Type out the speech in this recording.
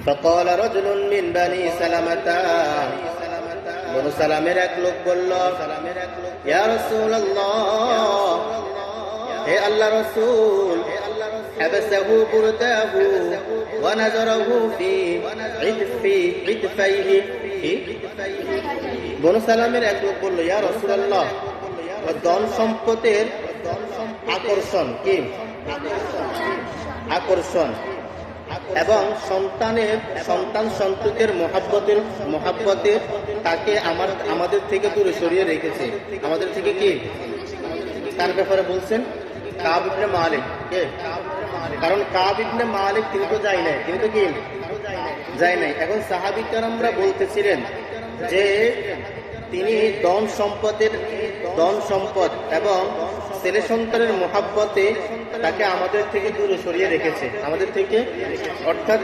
فقال رجل من بني سلمة বনু সালামের এক লোক বলল, ইয়া রাসূলুল্লাহ, হে আল্লাহ রাসূল, হাবাসাহু বুরদাহু ওয়া নাযারাহু ফি ইদফাইহি। বনু সালামের এক লোক বলল, ইয়া রাসূলুল্লাহ, ধন সম্পদের আকর্ষণ কি? আকর্ষণ এবং সন্তান সন্ততির মহাব্বতে তাকে আমাদের থেকে দূরে সরিয়ে রেখেছে। আমাদের থেকে কি? তার ব্যাপারে বলছেন কাব ইবনে মালিক কে? কারণ কাব ইবনে মালিক তিনি তো যায় নাই, তিনি তো কি যায় নাই। এখন সাহাবী কেরামরা বলতেছিলেন যে তিনি ধন সম্পদ এবং ছেলে সন্তানের মহাব্বতে তাকে আমাদের থেকে দূরে সরিয়ে রেখেছে, আমাদের থেকে, অর্থাৎ